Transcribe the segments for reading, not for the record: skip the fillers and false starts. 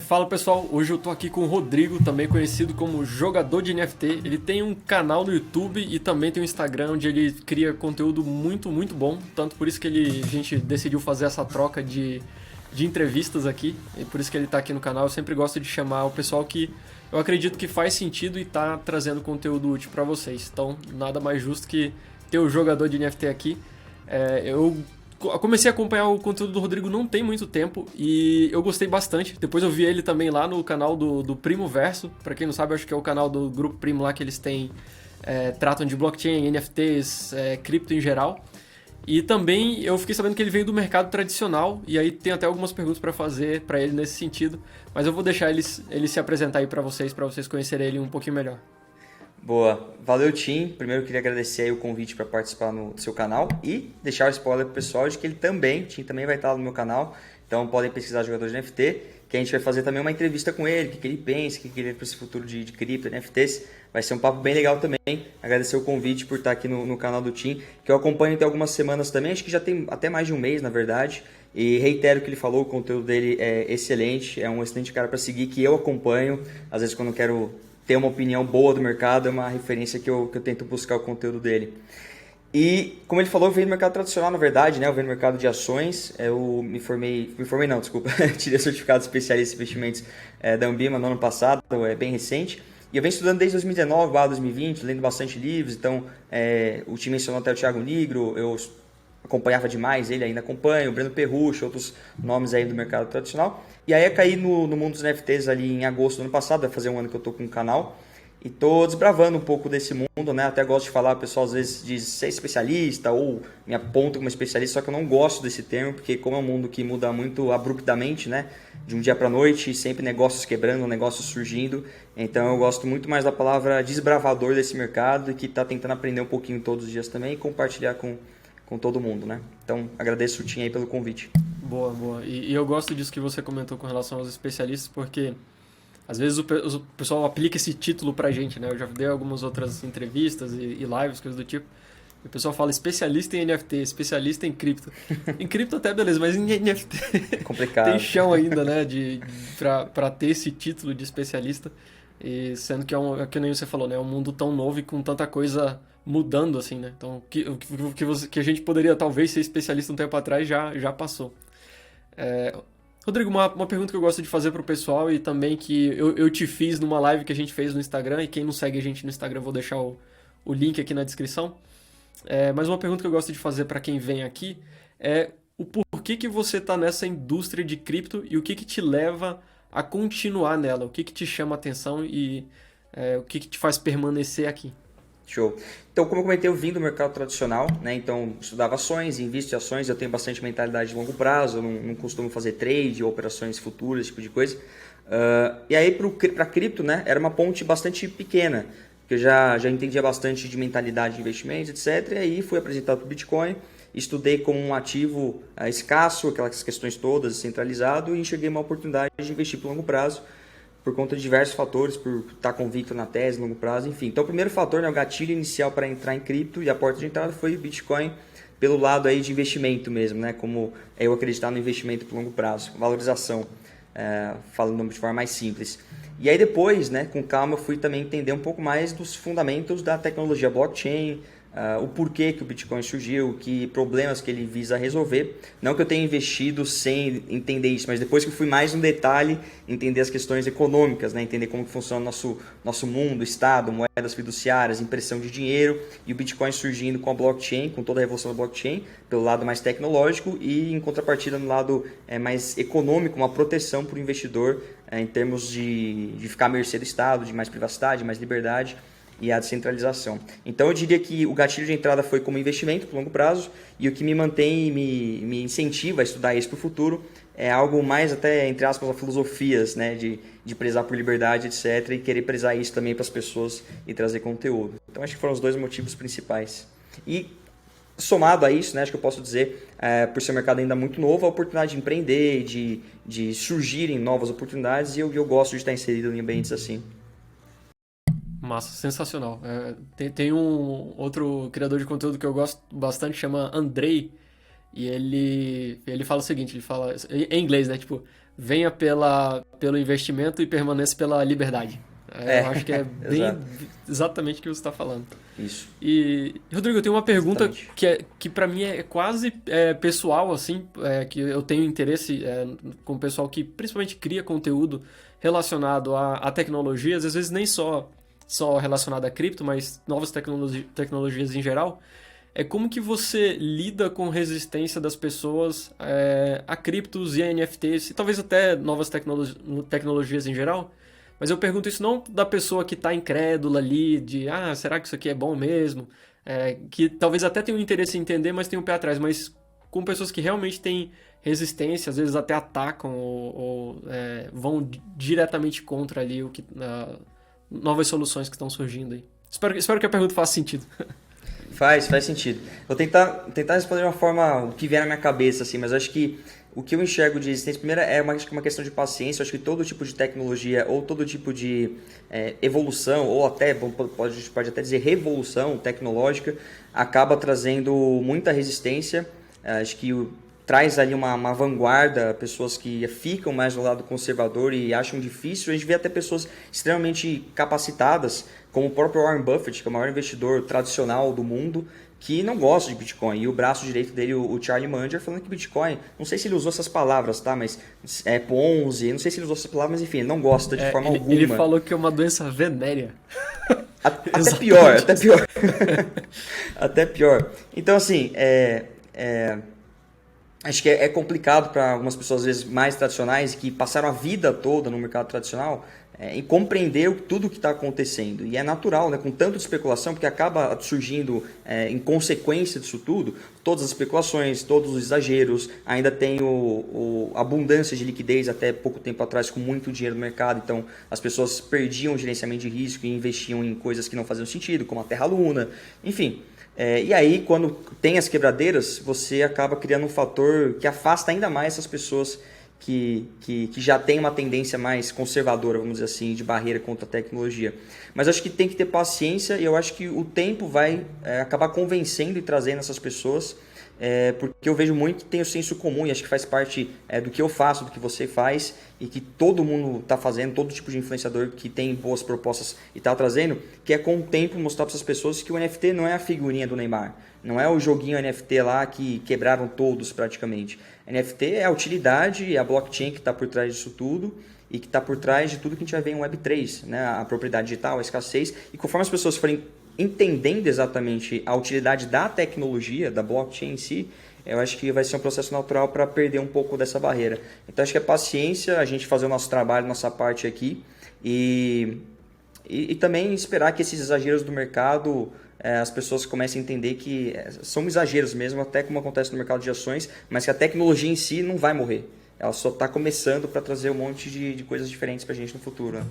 Fala pessoal, hoje eu tô aqui com o Rodrigo, também conhecido como Jogador de NFT. Ele tem um canal no YouTube e também tem um Instagram onde ele cria conteúdo muito bom. Tanto por isso que a gente decidiu fazer essa troca de entrevistas aqui. E por isso que ele tá aqui no canal. Eu sempre gosto de chamar o pessoal que eu acredito que faz sentido e tá trazendo conteúdo útil para vocês. Então, nada mais justo que ter o Jogador de NFT aqui. Eu comecei a acompanhar o conteúdo do Rodrigo não tem muito tempo e eu gostei bastante. Depois eu vi ele também lá no canal do Primo Verso. Pra quem não sabe, acho que é o canal do Grupo Primo lá que eles têm, tratam de blockchain, NFTs, cripto em geral. E também eu fiquei sabendo que ele veio do mercado tradicional e aí tem até algumas perguntas pra fazer pra ele nesse sentido. Mas eu vou deixar ele se apresentar aí pra vocês conhecerem ele um pouquinho melhor. Boa, valeu Tim. Primeiro eu queria agradecer aí o convite para participar no seu canal e deixar o spoiler pro pessoal de que o Tim também vai estar no meu canal. Então podem pesquisar jogadores de NFT, que a gente vai fazer também uma entrevista com ele, o que ele pensa, o que ele vê para esse futuro de cripto, NFTs. Vai ser um papo bem legal também. Agradecer o convite por estar aqui no canal do Tim, que eu acompanho tem algumas semanas também, acho que já tem até mais de um mês na verdade. E reitero o que ele falou, o conteúdo dele é excelente, é um excelente cara para seguir, que eu acompanho, às vezes quando eu quero ter uma opinião boa do mercado, é uma referência que eu tento buscar o conteúdo dele. E, como ele falou, eu venho do mercado tradicional, na verdade, né? Eu venho do mercado de ações, eu me formei não, desculpa, tirei certificado de especialista em investimentos da Ambima no ano passado, é bem recente. E eu venho estudando desde 2019, 2020, lendo bastante livros, então o time mencionou até o Thiago Nigro, eu acompanhava demais ele, ainda acompanho, o Breno Perrucho, outros nomes aí do mercado tradicional. E aí eu caí no mundo dos NFTs ali em agosto do ano passado, vai fazer um ano que eu tô com o canal. E tô desbravando um pouco desse mundo, né? Até gosto de falar, o pessoal às vezes diz ser especialista ou me aponta como especialista, só que eu não gosto desse termo, porque como é um mundo que muda muito abruptamente, né? De um dia para noite, sempre negócios quebrando, negócios surgindo. Então eu gosto muito mais da palavra desbravador desse mercado, que está tentando aprender um pouquinho todos os dias também e compartilhar com todo mundo, né? Então agradeço o Tim aí pelo convite. Boa. E eu gosto disso que você comentou com relação aos especialistas, porque às vezes o pessoal aplica esse título pra gente, né? Eu já dei algumas outras entrevistas e lives, coisas do tipo. E o pessoal fala especialista em NFT, especialista em cripto. Em cripto até beleza, mas em NFT É tem complicado. chão ainda, né? Pra ter esse título de especialista. E sendo que que nem você falou, né? É um mundo tão novo e com tanta coisa mudando, assim, né? Então, que a gente poderia talvez ser especialista um tempo atrás já passou. Rodrigo, uma pergunta que eu gosto de fazer pro pessoal e também que eu te fiz numa live que a gente fez no Instagram, e quem não segue a gente no Instagram, eu vou deixar o link aqui na descrição. Mas uma pergunta que eu gosto de fazer para quem vem aqui é o porquê que você tá nessa indústria de cripto e o que te leva a continuar nela, o que te chama a atenção e o que te faz permanecer aqui. Show. Então, como eu comentei, eu vim do mercado tradicional, né? Então, estudava ações, invisto em ações, eu tenho bastante mentalidade de longo prazo, eu não costumo fazer trade ou operações futuras, esse tipo de coisa. E aí, para cripto, né? Era uma ponte bastante pequena, porque eu já entendia bastante de mentalidade de investimentos, etc. E aí, fui apresentado para o Bitcoin, estudei como um ativo escasso, aquelas questões todas, centralizado, e enxerguei uma oportunidade de investir por longo prazo, por conta de diversos fatores, por estar convicto na tese, longo prazo, enfim. Então, o primeiro fator, né, o gatilho inicial para entrar em cripto e a porta de entrada foi o Bitcoin pelo lado aí de investimento mesmo, né, como eu acreditar no investimento por longo prazo, valorização, falando de forma mais simples. E aí depois, né, com calma, eu fui também entender um pouco mais dos fundamentos da tecnologia blockchain, o porquê que o Bitcoin surgiu, que problemas que ele visa resolver. Não que eu tenha investido sem entender isso, mas depois que eu fui mais no detalhe, entender as questões econômicas, né? Entender como que funciona o nosso mundo, Estado, moedas fiduciárias, impressão de dinheiro, e o Bitcoin surgindo com a blockchain, com toda a revolução da blockchain, pelo lado mais tecnológico, e em contrapartida no lado mais econômico, uma proteção para o investidor em termos de ficar à mercê do Estado, de mais privacidade, mais liberdade e a descentralização. Então eu diria que o gatilho de entrada foi como investimento por longo prazo, e o que me mantém e me incentiva a estudar isso para o futuro é algo mais até, entre aspas, a filosofias, né, de prezar por liberdade, etc., e querer prezar isso também para as pessoas e trazer conteúdo. Então acho que foram os dois motivos principais. E somado a isso, né, acho que eu posso dizer, por ser um mercado ainda muito novo, a oportunidade de empreender, de surgirem novas oportunidades, e eu gosto de estar inserido em ambientes assim. Massa, sensacional. Tem um outro criador de conteúdo que eu gosto bastante, chama Andrei, e ele fala o seguinte, ele fala em inglês, né, tipo, venha pelo investimento e permaneça pela liberdade. Eu acho que é bem exatamente o que você está falando. Isso. E, Rodrigo, eu tenho uma pergunta Exatamente. que para mim é quase pessoal, assim, que eu tenho interesse com o pessoal que principalmente cria conteúdo relacionado à tecnologias, às vezes nem só relacionado a cripto, mas novas tecnologias em geral. É como que você lida com resistência das pessoas a criptos e a NFTs, e talvez até novas tecnologias em geral? Mas eu pergunto isso não da pessoa que está incrédula ali, será que isso aqui é bom mesmo? Que talvez até tenha um interesse em entender, mas tem um pé atrás. Mas com pessoas que realmente têm resistência, às vezes até atacam ou vão diretamente contra ali novas soluções que estão surgindo aí. Espero que a pergunta faça sentido. Faz sentido. Vou tentar responder de uma forma, o que vier na minha cabeça, assim, mas acho que o que eu enxergo de resistência, primeiro, acho que uma questão de paciência. Eu acho que todo tipo de tecnologia ou todo tipo de evolução, ou até, pode até dizer revolução tecnológica, acaba trazendo muita resistência. Acho que traz ali uma vanguarda, pessoas que ficam mais do lado conservador e acham difícil. A gente vê até pessoas extremamente capacitadas, como o próprio Warren Buffett, que é o maior investidor tradicional do mundo, que não gosta de Bitcoin. E o braço direito dele, o Charlie Munger, falando que Bitcoin, não sei se ele usou essas palavras, tá? Mas é Ponzi, não sei se ele usou essas palavras, mas enfim, ele não gosta de forma alguma. Ele falou que é uma doença venérea. Até pior, até pior. Até pior. Então, assim, acho que é complicado para algumas pessoas, às vezes, mais tradicionais, que passaram a vida toda no mercado tradicional, em compreender tudo o que está acontecendo. E é natural, né, com tanta especulação, porque acaba surgindo, em consequência disso tudo, todas as especulações, todos os exageros. Ainda tem a abundância de liquidez até pouco tempo atrás, com muito dinheiro no mercado. Então, as pessoas perdiam o gerenciamento de risco e investiam em coisas que não faziam sentido, como a Terra Luna, enfim. E aí, quando tem as quebradeiras, você acaba criando um fator que afasta ainda mais essas pessoas que já têm uma tendência mais conservadora, vamos dizer assim, de barreira contra a tecnologia. Mas acho que tem que ter paciência e eu acho que o tempo vai acabar convencendo e trazendo essas pessoas, porque eu vejo muito que tem o senso comum e acho que faz parte do que eu faço, do que você faz e que todo mundo está fazendo, todo tipo de influenciador que tem boas propostas e está trazendo, que é com o tempo mostrar para essas pessoas que o NFT não é a figurinha do Neymar, não é o joguinho NFT lá que quebraram todos praticamente. NFT é a utilidade, é a blockchain que está por trás disso tudo e que está por trás de tudo que a gente vai ver em Web3, né? A propriedade digital, a escassez, e conforme as pessoas forem entendendo exatamente a utilidade da tecnologia, da blockchain em si, eu acho que vai ser um processo natural para perder um pouco dessa barreira. Então acho que é paciência, a gente fazer o nosso trabalho, nossa parte aqui e também esperar que esses exageros do mercado, as pessoas comecem a entender que são exageros mesmo, até como acontece no mercado de ações, mas que a tecnologia em si não vai morrer. Ela só está começando para trazer um monte de coisas diferentes para a gente no futuro, né?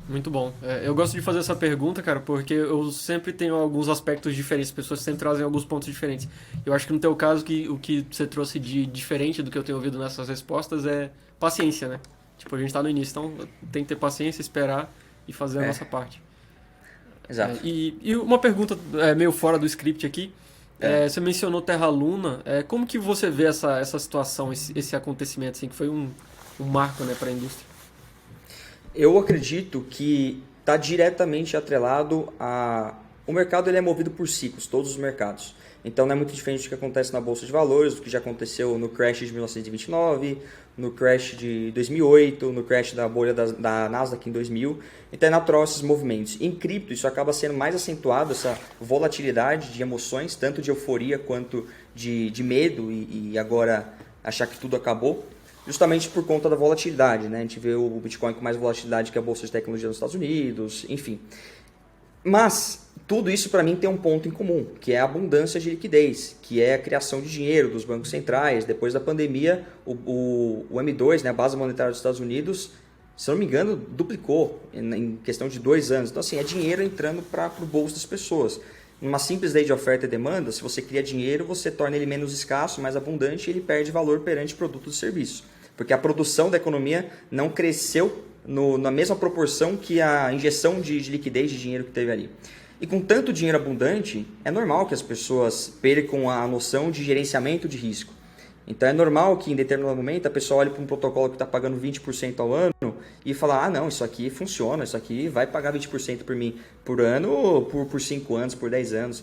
Muito bom. Eu gosto de fazer essa pergunta, cara, porque eu sempre tenho alguns aspectos diferentes, as pessoas sempre trazem alguns pontos diferentes. Eu acho que no teu caso, o que você trouxe de diferente do que eu tenho ouvido nessas respostas é paciência, né? Tipo, a gente tá no início, então tem que ter paciência, esperar e fazer a nossa parte. Exato. E uma pergunta meio fora do script aqui. Você mencionou Terra Luna. Como que você vê essa situação, esse acontecimento, assim, que foi um marco, né, para a indústria? Eu acredito que está diretamente atrelado a... O mercado ele é movido por ciclos, todos os mercados. Então não é muito diferente do que acontece na Bolsa de Valores, do que já aconteceu no crash de 1929, no crash de 2008, no crash da bolha da Nasdaq em 2000. Então é natural esses movimentos. Em cripto isso acaba sendo mais acentuado, essa volatilidade de emoções, tanto de euforia quanto de medo e agora achar que tudo acabou. Justamente por conta da volatilidade, né? A gente vê o Bitcoin com mais volatilidade que a Bolsa de Tecnologia nos Estados Unidos, enfim. Mas tudo isso para mim tem um ponto em comum, que é a abundância de liquidez, que é a criação de dinheiro dos bancos centrais. Depois da pandemia, o M2, né, a base monetária dos Estados Unidos, se não me engano, duplicou em questão de 2 anos. Então, assim, é dinheiro entrando para o bolso das pessoas. Numa simples lei de oferta e demanda, se você cria dinheiro, você torna ele menos escasso, mais abundante, e ele perde valor perante produto e serviço. Porque a produção da economia não cresceu na mesma proporção que a injeção de liquidez de dinheiro que teve ali. E com tanto dinheiro abundante, é normal que as pessoas percam a noção de gerenciamento de risco. Então é normal que em determinado momento a pessoa olhe para um protocolo que está pagando 20% ao ano e fala, ah não, isso aqui funciona, isso aqui vai pagar 20% por mim por ano, por 5 anos, por 10 anos.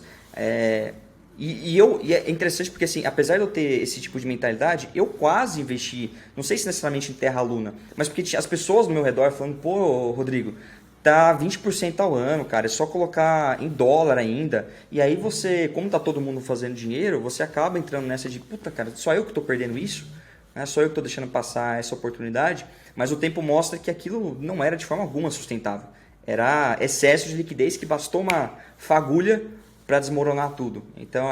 E é interessante porque, assim, apesar de eu ter esse tipo de mentalidade, eu quase investi, não sei se necessariamente em Terra Luna, mas porque tinha as pessoas no meu redor falando, pô, Rodrigo, tá 20% ao ano, cara, é só colocar em dólar ainda. E aí você, como tá todo mundo fazendo dinheiro, você acaba entrando nessa de, puta, cara, só eu que tô perdendo isso? Né? Só eu que tô deixando passar essa oportunidade? Mas o tempo mostra que aquilo não era de forma alguma sustentável. Era excesso de liquidez que bastou uma fagulha para desmoronar tudo. Então,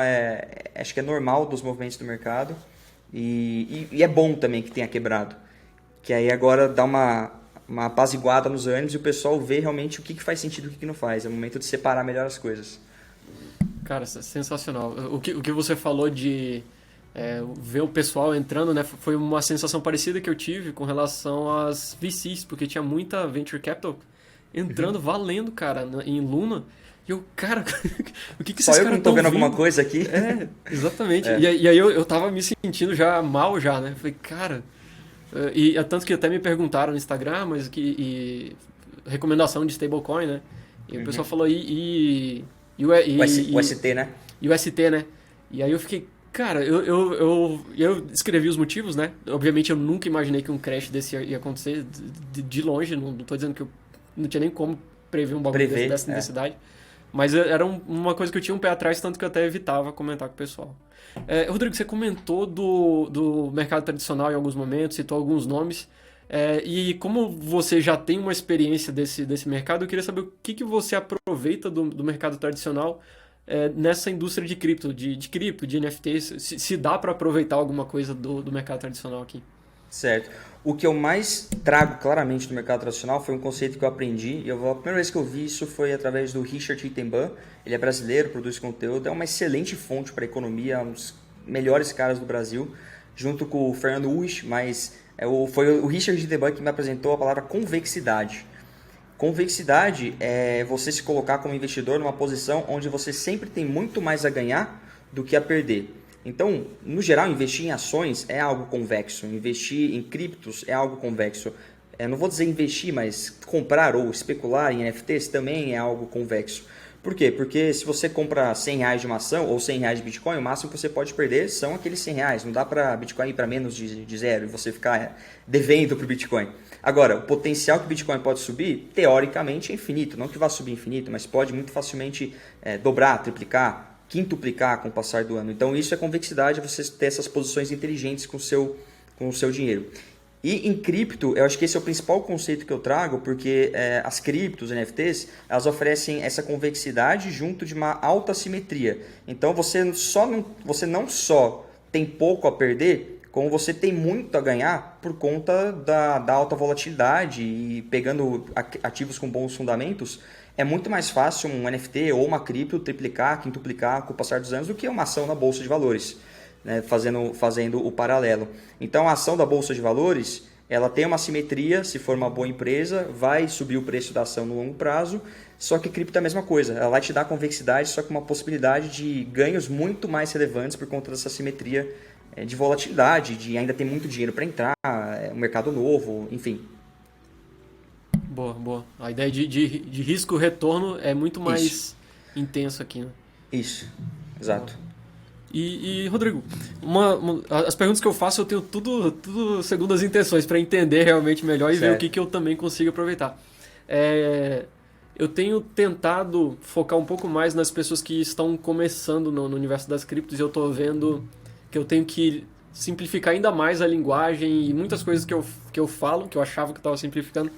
acho que é normal dos movimentos do mercado e é bom também que tenha quebrado. Que aí agora dá uma apaziguada nos ânimos e o pessoal vê realmente o que faz sentido e o que não faz. É o momento de separar melhor as coisas. Cara, sensacional. O que você falou de ver o pessoal entrando, né, foi uma sensação parecida que eu tive com relação às VCs, porque tinha muita Venture Capital entrando, valendo, cara, em Luna. E eu, cara, o que esses Só eu caras que não tô estão vendo vendo? alguma coisa aqui. Exatamente. E aí eu tava me sentindo já mal já, né? Falei, cara... E é tanto que até me perguntaram no Instagram, mas recomendação de stablecoin, né? E o pessoal falou, O ST, né? e o ST, né? E aí eu fiquei, cara, eu escrevi os motivos, né? Obviamente eu nunca imaginei que um crash desse ia acontecer de longe, não tô dizendo que eu não tinha nem como prever um bagulho dessa necessidade. Mas era uma coisa que eu tinha um pé atrás, tanto que eu até evitava comentar com o pessoal. Rodrigo, você comentou do mercado tradicional em alguns momentos, citou alguns nomes. E como você já tem uma experiência desse mercado, eu queria saber o que você aproveita do mercado tradicional nessa indústria de cripto, de NFTs. Se dá para aproveitar alguma coisa do mercado tradicional aqui. Certo. O que eu mais trago claramente do mercado tradicional foi um conceito que eu aprendi. A primeira vez que eu vi isso foi através do Richard Ittenban. Ele é brasileiro, produz conteúdo, é uma excelente fonte para a economia, um dos melhores caras do Brasil, junto com o Fernando Uich, mas foi o Richard Ittenban que me apresentou a palavra convexidade. Convexidade é você se colocar como investidor numa posição onde você sempre tem muito mais a ganhar do que a perder. Então, no geral, investir em ações é algo convexo, investir em criptos é algo convexo. Não vou dizer investir, mas comprar ou especular em NFTs também é algo convexo. Por quê? Porque se você compra R$100 de uma ação ou R$100 de Bitcoin, o máximo que você pode perder são aqueles R$100. Não dá para Bitcoin ir para menos de zero e você ficar devendo para o Bitcoin. Agora, o potencial que o Bitcoin pode subir, teoricamente, é infinito. Não que vá subir infinito, mas pode muito facilmente dobrar, triplicar, quintuplicar com o passar do ano. Então isso é convexidade, você ter essas posições inteligentes com o seu dinheiro. E em cripto, eu acho que esse é o principal conceito que eu trago, porque as criptos, NFTs, elas oferecem essa convexidade junto de uma alta simetria. Então você não só tem pouco a perder, como você tem muito a ganhar por conta da alta volatilidade e pegando ativos com bons fundamentos. É muito mais fácil um NFT ou uma cripto triplicar, quintuplicar com o passar dos anos do que uma ação na Bolsa de Valores, né? Fazendo o paralelo. Então a ação da Bolsa de Valores, ela tem uma simetria, se for uma boa empresa, vai subir o preço da ação no longo prazo, só que cripto é a mesma coisa, ela vai te dar convexidade, só que uma possibilidade de ganhos muito mais relevantes por conta dessa simetria de volatilidade, de ainda ter muito dinheiro para entrar, um mercado novo, enfim. Boa, boa. A ideia de risco-retorno é muito mais intenso aqui, né? Isso, exato. E Rodrigo, as perguntas que eu faço eu tenho tudo segundo as intenções, para entender realmente melhor e ver o que eu também consigo aproveitar. Eu tenho tentado focar um pouco mais nas pessoas que estão começando no universo das criptos e eu estou vendo que eu tenho que simplificar ainda mais a linguagem e muitas coisas que eu falo, que eu achava que estava simplificando,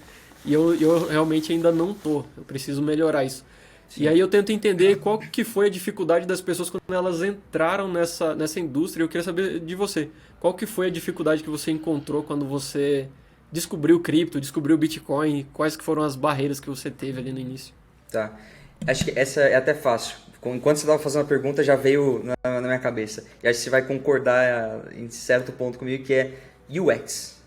e eu realmente ainda não tô. Eu preciso melhorar isso. Sim. E aí eu tento entender qual que foi a dificuldade das pessoas quando elas entraram nessa indústria. Eu queria saber de você. Qual que foi a dificuldade que você encontrou quando você descobriu o cripto, descobriu o Bitcoin? Quais que foram as barreiras que você teve ali no início? Tá. Acho que essa é até fácil. Enquanto você estava fazendo a pergunta, já veio na minha cabeça. E acho que você vai concordar em certo ponto comigo, que é UX.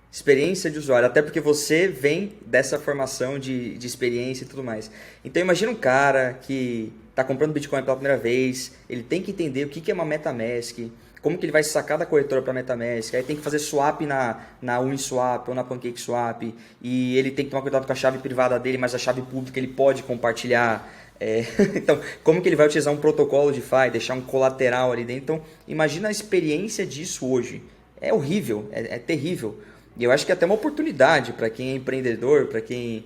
Experiência de usuário, até porque você vem dessa formação de experiência e tudo mais. Então imagina um cara que está comprando Bitcoin pela primeira vez, ele tem que entender o que é uma MetaMask, como que ele vai sacar da corretora para MetaMask, aí tem que fazer swap na Uniswap ou na PancakeSwap, e ele tem que tomar cuidado com a chave privada dele, mas a chave pública ele pode compartilhar. Então, como que ele vai utilizar um protocolo de DeFi, deixar um colateral ali dentro? Então, imagina a experiência disso hoje. É horrível, é terrível. E eu acho que é até uma oportunidade para quem é empreendedor, para quem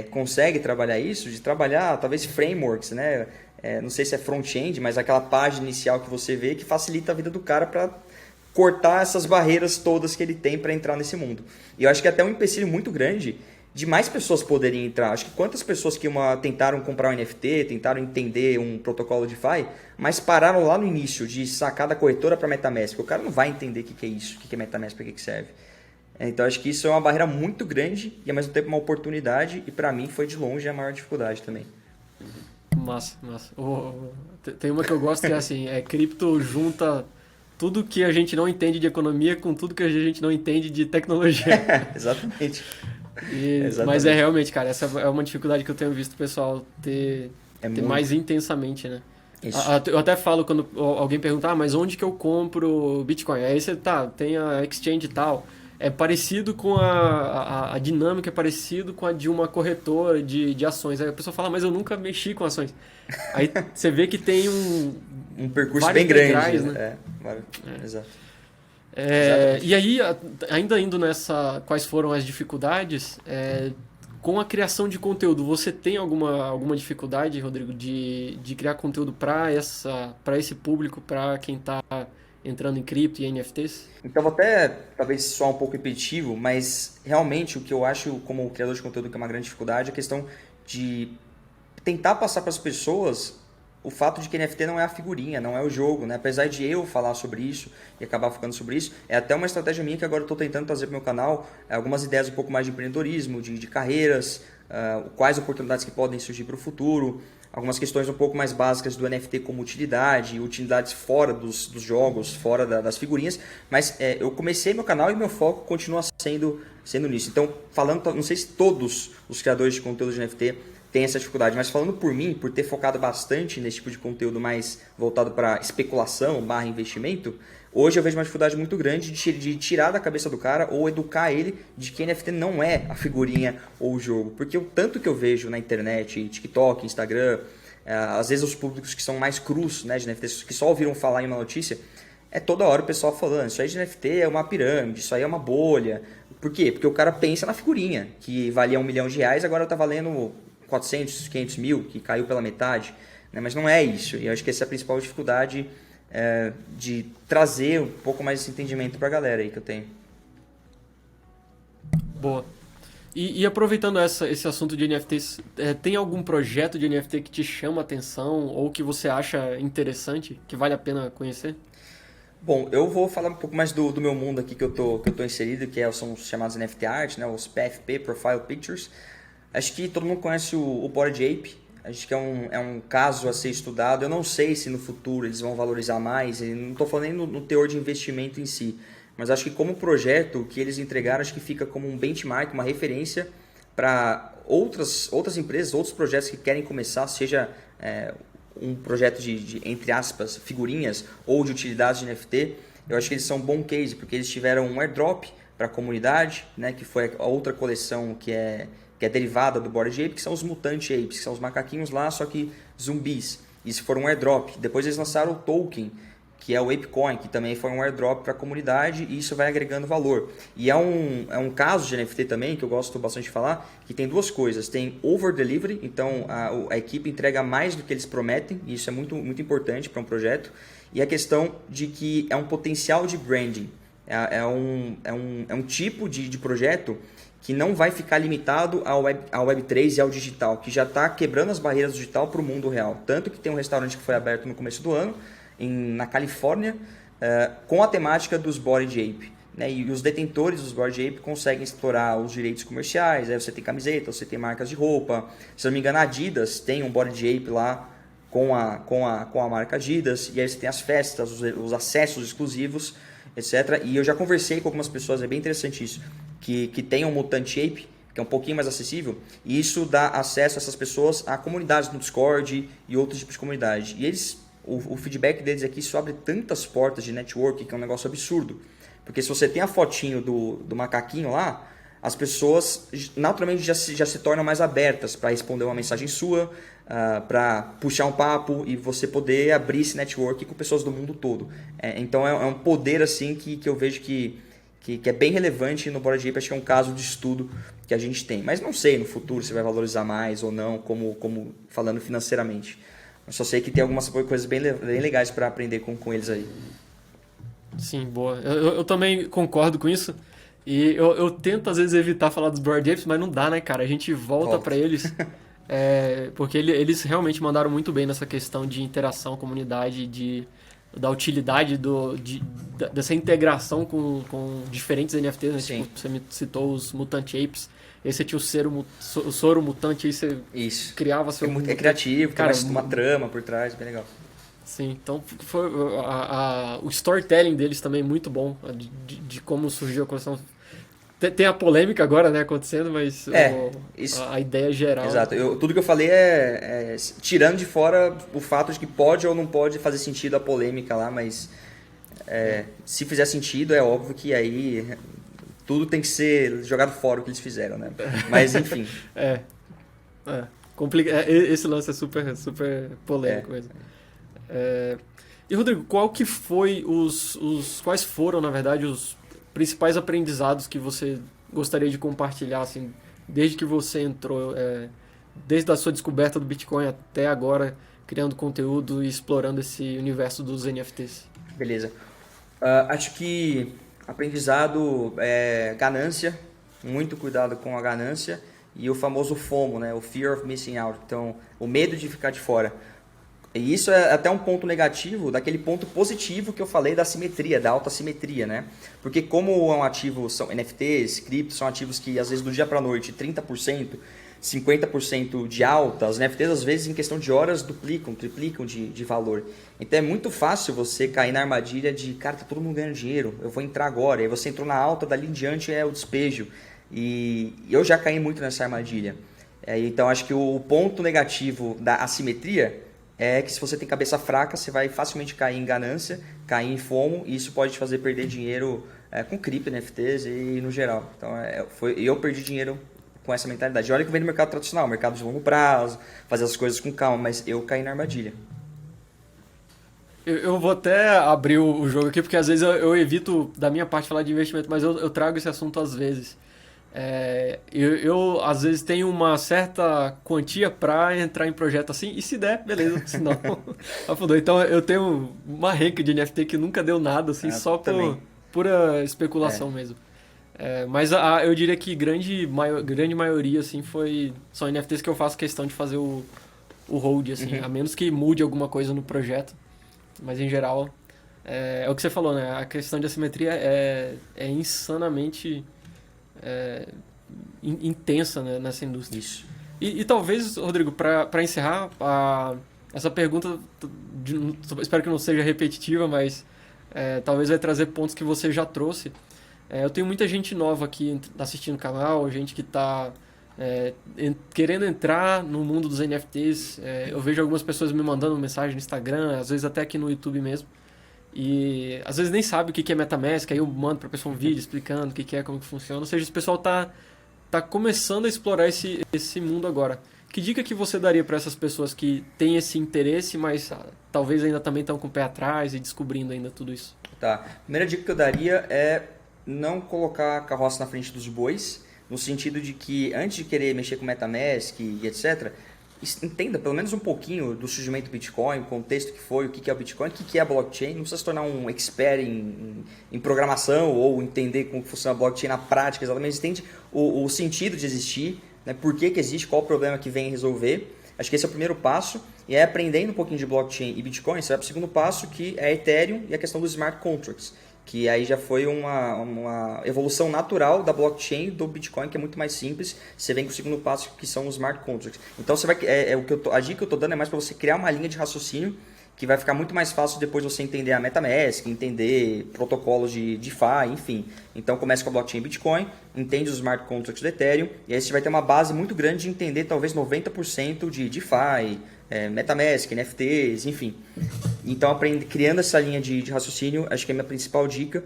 consegue trabalhar isso, de trabalhar talvez frameworks, né? Não sei se é front-end, mas aquela página inicial que você vê que facilita a vida do cara para cortar essas barreiras todas que ele tem para entrar nesse mundo. E eu acho que é até um empecilho muito grande de mais pessoas poderem entrar. Acho que quantas pessoas que tentaram comprar um NFT, tentaram entender um protocolo de DeFi, mas pararam lá no início de sacar da corretora para MetaMask. O cara não vai entender o que é isso, o que é MetaMask, para que serve. Então acho que isso é uma barreira muito grande e ao mesmo tempo uma oportunidade, e para mim foi de longe a maior dificuldade também. Massa. Tem uma que eu gosto que é assim, cripto junta tudo que a gente não entende de economia com tudo que a gente não entende de tecnologia. Exatamente. Mas realmente, cara, essa é uma dificuldade que eu tenho visto o pessoal ter mais intensamente, né? Isso. Eu até falo quando alguém pergunta, mas onde que eu compro Bitcoin? Aí você tem a exchange e tal. É parecido com a dinâmica, é parecido com a de uma corretora de ações. Aí a pessoa fala, mas eu nunca mexi com ações. Aí você vê que tem um percurso bem grande, né? Exato. E aí, ainda indo nessa, quais foram as dificuldades, com a criação de conteúdo, você tem alguma dificuldade, Rodrigo, de criar conteúdo para esse público, para quem está entrando em cripto e NFTs? Então, vou até talvez soar um pouco repetitivo, mas realmente o que eu acho como criador de conteúdo que é uma grande dificuldade é a questão de tentar passar para as pessoas o fato de que NFT não é a figurinha, não é o jogo, né? Apesar de eu falar sobre isso e acabar ficando sobre isso, é até uma estratégia minha que agora eu estou tentando trazer para o meu canal algumas ideias um pouco mais de empreendedorismo, de carreiras, quais oportunidades que podem surgir para o futuro, algumas questões um pouco mais básicas do NFT como utilidade, utilidades fora dos jogos, fora das figurinhas, mas eu comecei meu canal e meu foco continua sendo nisso. Então, falando, não sei se todos os criadores de conteúdo de NFT tem essa dificuldade, mas falando por mim, por ter focado bastante nesse tipo de conteúdo mais voltado para especulação / investimento, hoje eu vejo uma dificuldade muito grande de tirar da cabeça do cara ou educar ele de que NFT não é a figurinha ou o jogo. Porque o tanto que eu vejo na internet, TikTok, Instagram, às vezes os públicos que são mais crus, né, de NFT, que só ouviram falar em uma notícia, toda hora o pessoal falando, isso aí de NFT é uma pirâmide, isso aí é uma bolha. Por quê? Porque o cara pensa na figurinha, que valia R$1 milhão, agora está valendo 400, 500 mil, que caiu pela metade, né? Mas não é isso. E eu acho que essa é a principal dificuldade de trazer um pouco mais esse entendimento para a galera aí que eu tenho. Boa. E aproveitando esse assunto de NFTs, tem algum projeto de NFT que te chama a atenção ou que você acha interessante, que vale a pena conhecer? Bom, eu vou falar um pouco mais do meu mundo aqui que eu tô inserido, que são os chamados NFT Art, né? Os PFP, Profile Pictures. Acho que todo mundo conhece o Bored Ape, acho que é um caso a ser estudado. Eu não sei se no futuro eles vão valorizar mais, eu não estou falando nem no teor de investimento em si, mas acho que como projeto, o que eles entregaram, acho que fica como um benchmark, uma referência para outras empresas, outros projetos que querem começar, seja um projeto de, entre aspas, figurinhas ou de utilidades de NFT. Eu acho que eles são um bom case, porque eles tiveram um airdrop para a comunidade, né, que foi a outra coleção que é derivada do Bored Ape, que são os Mutant Apes, que são os macaquinhos lá, só que zumbis. Isso foi um airdrop. Depois eles lançaram o token, que é o ApeCoin, que também foi um airdrop para a comunidade, e isso vai agregando valor. E é um caso de NFT também, que eu gosto bastante de falar, que tem duas coisas. Tem over delivery, então a equipe entrega mais do que eles prometem, e isso é muito, muito importante para um projeto. E a questão de que é um potencial de branding. É um tipo de projeto que não vai ficar limitado ao Web3 e ao digital, que já está quebrando as barreiras do digital para o mundo real. Tanto que tem um restaurante que foi aberto no começo do ano, na Califórnia, com a temática dos Bored Ape. Né? E os detentores dos Bored Ape conseguem explorar os direitos comerciais, aí você tem camiseta, você tem marcas de roupa. Se eu não me engano, a Adidas tem um Bored Ape lá com a marca Adidas, e aí você tem as festas, os acessos exclusivos, etc. E eu já conversei com algumas pessoas, é bem interessante isso, que tem um Mutant Ape, que é um pouquinho mais acessível, e isso dá acesso a essas pessoas a comunidades no Discord e outros tipos de comunidade. E eles o feedback deles aqui isso abre tantas portas de network que é um negócio absurdo. Porque se você tem a fotinho do macaquinho lá, as pessoas naturalmente já se tornam mais abertas para responder uma mensagem sua, para puxar um papo e você poder abrir esse network com pessoas do mundo todo. Então é um poder assim que eu vejo que é bem relevante no Bored Ape. Acho que é um caso de estudo que a gente tem. Mas não sei no futuro se vai valorizar mais ou não, como falando financeiramente. Eu só sei que tem algumas coisas bem legais para aprender com eles aí. Sim, boa. Eu também concordo com isso. E eu tento, às vezes, evitar falar dos Bored Apes, mas não dá, né, cara? A gente volta para eles, porque eles realmente mandaram muito bem nessa questão de interação, comunidade, da utilidade dessa integração com diferentes NFTs, né? Tipo, você me citou os Mutant Apes, aí você tinha o Soro Mutante, aí você criava seu... É criativo, cara, tem uma trama por trás, bem legal. Sim, então foi o storytelling deles também muito bom, de como surgiu a coleção. Tem a polêmica agora, né, acontecendo, mas a ideia geral... Exato, tudo que eu falei tirando de fora o fato de que pode ou não pode fazer sentido a polêmica lá, mas se fizer sentido, é óbvio que aí tudo tem que ser jogado fora o que eles fizeram, né? Mas enfim. Esse lance é super, super polêmico mesmo. E Rodrigo, quais foram, na verdade, os principais aprendizados que você gostaria de compartilhar, assim, desde que você entrou, desde a sua descoberta do Bitcoin até agora, criando conteúdo e explorando esse universo dos NFTs? Beleza. Acho que aprendizado é ganância, muito cuidado com a ganância e o famoso FOMO, né? O Fear of Missing Out, então o medo de ficar de fora. E isso é até um ponto negativo daquele ponto positivo que eu falei da simetria, da alta simetria, né? Porque como é um ativo, são NFTs, criptos, são ativos que às vezes do dia para a noite 30%, 50% de alta, as NFTs às vezes em questão de horas duplicam, triplicam de valor. Então é muito fácil você cair na armadilha de, cara, tá todo mundo ganhando dinheiro, eu vou entrar agora. E aí você entrou na alta, dali em diante é o despejo. E eu já caí muito nessa armadilha. Então acho que o ponto negativo da assimetria é que se você tem cabeça fraca, você vai facilmente cair em ganância, cair em FOMO, e isso pode te fazer perder dinheiro com cripto, NFTs e no geral. Então eu perdi dinheiro com essa mentalidade. E olha que eu venho do mercado tradicional, mercado de longo prazo, fazer as coisas com calma, mas eu caí na armadilha. Eu vou até abrir o jogo aqui, porque às vezes eu evito, da minha parte, falar de investimento, mas eu trago esse assunto às vezes. Eu às vezes tenho uma certa quantia para entrar em projeto assim, e se der, beleza, se não, afundou. Então eu tenho uma renca de NFT que nunca deu nada, assim, só por pura especulação mesmo. Mas eu diria que grande maioria assim, são NFTs que eu faço questão de fazer o hold, assim, a menos que mude alguma coisa no projeto. Mas em geral, é o que você falou, né? A questão de assimetria é insanamente... intensa, né, nessa indústria. Isso. E talvez, Rodrigo, para encerrar essa pergunta, espero que não seja repetitiva, mas talvez vai trazer pontos que você já trouxe. Eu tenho muita gente nova aqui assistindo o canal, gente que está querendo entrar no mundo dos NFTs. Eu vejo algumas pessoas me mandando mensagem no Instagram, às vezes até aqui no YouTube mesmo. E às vezes nem sabe o que é MetaMask, aí eu mando pra pessoa um vídeo explicando o que é, como que funciona. Ou seja, esse pessoal tá começando a explorar esse mundo agora. Que dica que você daria para essas pessoas que têm esse interesse, mas talvez ainda também estão com o pé atrás e descobrindo ainda tudo isso? Tá. A primeira dica que eu daria é não colocar a carroça na frente dos bois, no sentido de que antes de querer mexer com MetaMask e etc., entenda pelo menos um pouquinho do surgimento do Bitcoin, o contexto que foi, o que é o Bitcoin, o que é a blockchain. Não precisa se tornar um expert em programação ou entender como funciona a blockchain na prática exatamente. Entende o sentido de existir, né? Por que existe, qual o problema que vem resolver. Acho que esse é o primeiro passo. E aí, aprendendo um pouquinho de blockchain e Bitcoin, você vai para o segundo passo, que é Ethereum e a questão dos smart contracts, que aí já foi uma evolução natural da blockchain do Bitcoin, que é muito mais simples. Você vem com o segundo passo, que são os smart contracts. Então, você vai, a dica que eu estou dando é mais para você criar uma linha de raciocínio, que vai ficar muito mais fácil depois você entender a MetaMask, entender protocolos de DeFi, enfim. Então, comece com a blockchain Bitcoin, entende os smart contracts do Ethereum, e aí você vai ter uma base muito grande de entender talvez 90% de DeFi, MetaMask, NFTs, enfim. Então, criando essa linha de raciocínio, acho que é a minha principal dica.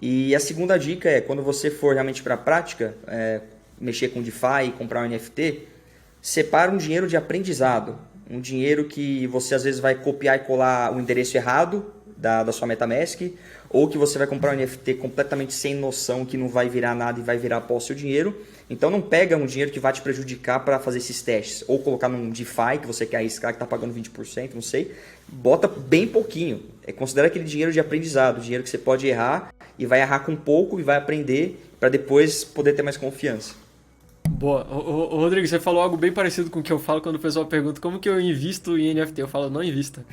E a segunda dica é, quando você for realmente para a prática, mexer com DeFi e comprar um NFT, separa um dinheiro de aprendizado. Um dinheiro que você às vezes vai copiar e colar o endereço errado da sua MetaMask, ou que você vai comprar um NFT completamente sem noção, que não vai virar nada e vai virar pó o seu dinheiro. Então não pega um dinheiro que vai te prejudicar para fazer esses testes. Ou colocar num DeFi que você quer arriscar, que está pagando 20%, não sei. Bota bem pouquinho. Considera aquele dinheiro de aprendizado, dinheiro que você pode errar e vai errar com pouco e vai aprender para depois poder ter mais confiança. Boa. Ô, Rodrigo, você falou algo bem parecido com o que eu falo quando o pessoal pergunta como que eu invisto em NFT. Eu falo, não invista.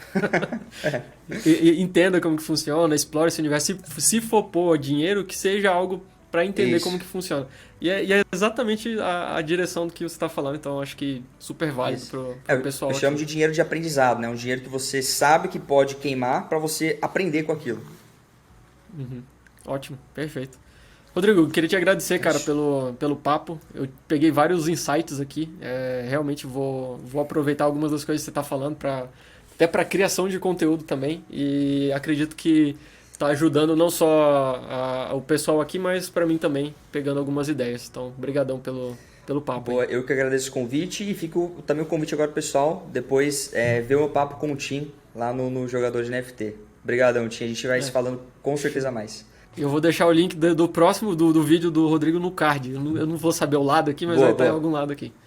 Entenda como que funciona, explore esse universo. Se for pôr dinheiro, que seja algo para entender como que funciona. E é exatamente a direção do que você está falando, então acho que super válido para o pessoal. Eu chamo de dinheiro de aprendizado, né? Um dinheiro que você sabe que pode queimar para você aprender com aquilo. Uhum. Ótimo, perfeito. Rodrigo, queria te agradecer, cara, pelo papo. Eu peguei vários insights aqui. Realmente vou aproveitar algumas das coisas que você está falando até para criação de conteúdo também. E acredito que está ajudando não só o pessoal aqui, mas para mim também, pegando algumas ideias. Então, brigadão pelo papo. Boa, eu que agradeço o convite e fico também o convite agora, pessoal, depois ver o meu papo com o Tim lá no Jogador de NFT. Obrigadão, Tim. A gente vai se falando com certeza mais. Eu vou deixar o link do próximo do vídeo do Rodrigo no card. Eu não vou saber o lado aqui, mas vai estar em algum lado aqui.